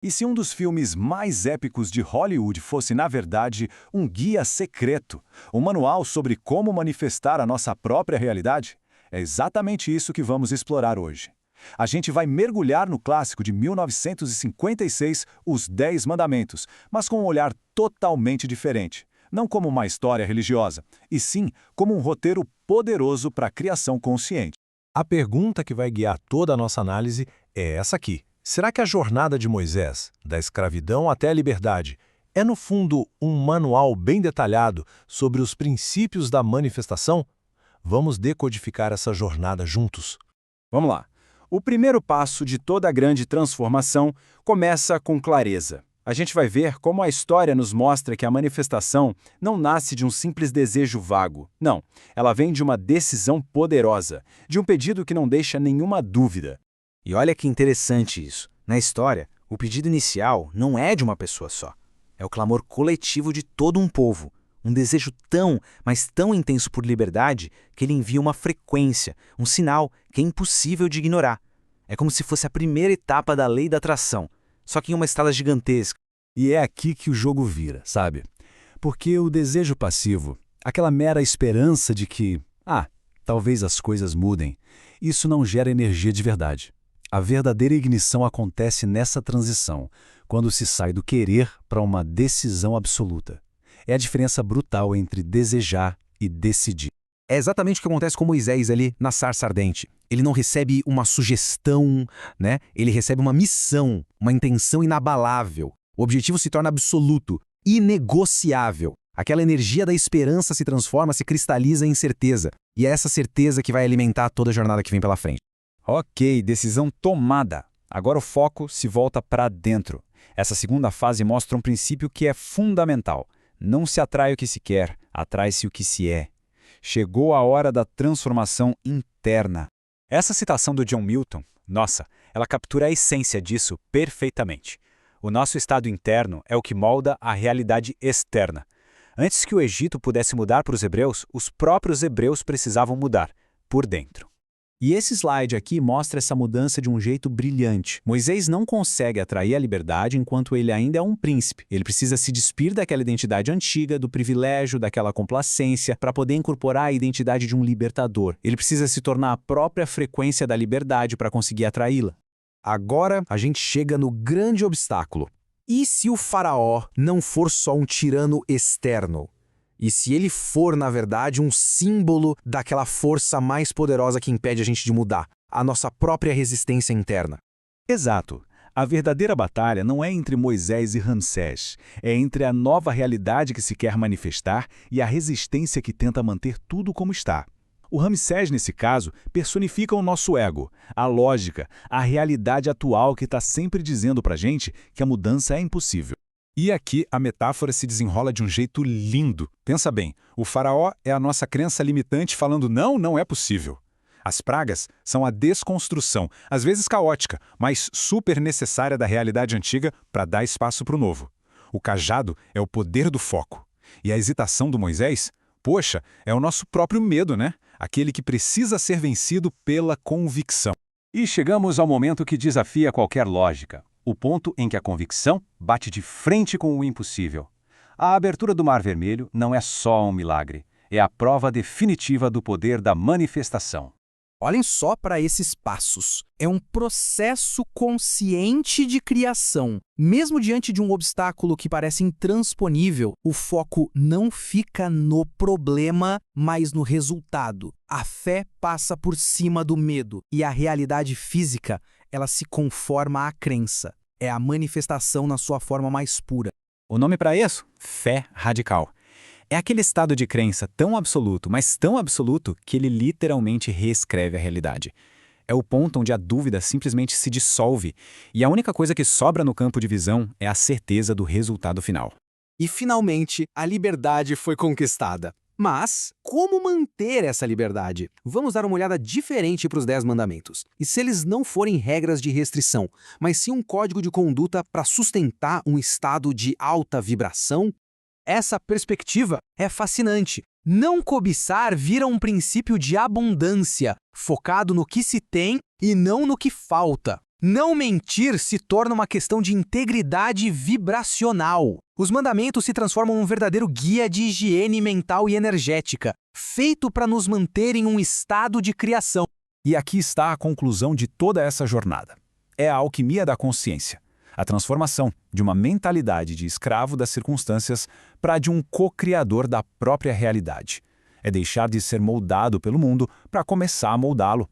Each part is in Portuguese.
E se um dos filmes mais épicos de Hollywood fosse, na verdade, um guia secreto, um manual sobre como manifestar a nossa própria realidade? É exatamente isso que vamos explorar hoje. A gente vai mergulhar no clássico de 1956, Os 10 Mandamentos, mas com um olhar totalmente diferente. Não como uma história religiosa, e sim como um roteiro poderoso para a criação consciente. A pergunta que vai guiar toda a nossa análise é essa aqui. Será que a jornada de Moisés, da escravidão até a liberdade, é no fundo um manual bem detalhado sobre os princípios da manifestação? Vamos decodificar essa jornada juntos. Vamos lá. O primeiro passo de toda a grande transformação começa com clareza. A gente vai ver como a história nos mostra que a manifestação não nasce de um simples desejo vago. Não, ela vem de uma decisão poderosa, de um pedido que não deixa nenhuma dúvida. E olha que interessante isso. Na história, o pedido inicial não é de uma pessoa só. É o clamor coletivo de todo um povo. Um desejo tão, mas tão intenso por liberdade que ele envia uma frequência, um sinal que é impossível de ignorar. É como se fosse a primeira etapa da lei da atração, só que em uma escala gigantesca. E é aqui que o jogo vira, sabe? Porque o desejo passivo, aquela mera esperança de que, talvez as coisas mudem, isso não gera energia de verdade. A verdadeira ignição acontece nessa transição, quando se sai do querer para uma decisão absoluta. É a diferença brutal entre desejar e decidir. É exatamente o que acontece com Moisés ali na sarça ardente. Ele não recebe uma sugestão, né? Ele recebe uma missão, uma intenção inabalável. O objetivo se torna absoluto, inegociável. Aquela energia da esperança se transforma, se cristaliza em certeza. E é essa certeza que vai alimentar toda a jornada que vem pela frente. Ok, decisão tomada. Agora o foco se volta para dentro. Essa segunda fase mostra um princípio que é fundamental. Não se atrai o que se quer, atrai-se o que se é. Chegou a hora da transformação interna. Essa citação do John Milton, ela captura a essência disso perfeitamente. O nosso estado interno é o que molda a realidade externa. Antes que o Egito pudesse mudar para os hebreus, os próprios hebreus precisavam mudar, por dentro. E esse slide aqui mostra essa mudança de um jeito brilhante. Moisés não consegue atrair a liberdade enquanto ele ainda é um príncipe. Ele precisa se despir daquela identidade antiga, do privilégio, daquela complacência, para poder incorporar a identidade de um libertador. Ele precisa se tornar a própria frequência da liberdade para conseguir atraí-la. Agora a gente chega no grande obstáculo. E se o faraó não for só um tirano externo? E se ele for, na verdade, um símbolo daquela força mais poderosa que impede a gente de mudar, a nossa própria resistência interna? Exato. A verdadeira batalha não é entre Moisés e Ramsés, é entre a nova realidade que se quer manifestar e a resistência que tenta manter tudo como está. O Ramsés, nesse caso, personifica o nosso ego, a lógica, a realidade atual que está sempre dizendo pra gente que a mudança é impossível. E aqui a metáfora se desenrola de um jeito lindo. Pensa bem, o faraó é a nossa crença limitante falando não é possível. As pragas são a desconstrução, às vezes caótica, mas super necessária da realidade antiga para dar espaço para o novo. O cajado é o poder do foco. E a hesitação do Moisés? Poxa, é o nosso próprio medo, né? Aquele que precisa ser vencido pela convicção. E chegamos ao momento que desafia qualquer lógica. O ponto em que a convicção bate de frente com o impossível. A abertura do Mar Vermelho não é só um milagre, é a prova definitiva do poder da manifestação. Olhem só para esses passos. É um processo consciente de criação. Mesmo diante de um obstáculo que parece intransponível, o foco não fica no problema, mas no resultado. A fé passa por cima do medo e a realidade física, ela se conforma à crença. É a manifestação na sua forma mais pura. O nome para isso? Fé radical. É aquele estado de crença tão absoluto, mas tão absoluto, que ele literalmente reescreve a realidade. É o ponto onde a dúvida simplesmente se dissolve, e a única coisa que sobra no campo de visão é a certeza do resultado final. E, finalmente, a liberdade foi conquistada. Mas, como manter essa liberdade? Vamos dar uma olhada diferente para os 10 mandamentos. E se eles não forem regras de restrição, mas sim um código de conduta para sustentar um estado de alta vibração? Essa perspectiva é fascinante. Não cobiçar vira um princípio de abundância, focado no que se tem e não no que falta. Não mentir se torna uma questão de integridade vibracional. Os mandamentos se transformam num verdadeiro guia de higiene mental e energética, feito para nos manter em um estado de criação. E aqui está a conclusão de toda essa jornada. É a alquimia da consciência. A transformação de uma mentalidade de escravo das circunstâncias para de um co-criador da própria realidade. É deixar de ser moldado pelo mundo para começar a moldá-lo.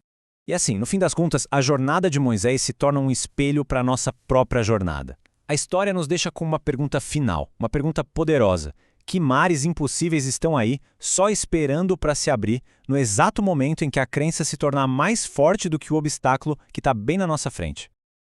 E assim, no fim das contas, a jornada de Moisés se torna um espelho para a nossa própria jornada. A história nos deixa com uma pergunta final, uma pergunta poderosa. Que mares impossíveis estão aí, só esperando para se abrir, no exato momento em que a crença se tornar mais forte do que o obstáculo que está bem na nossa frente?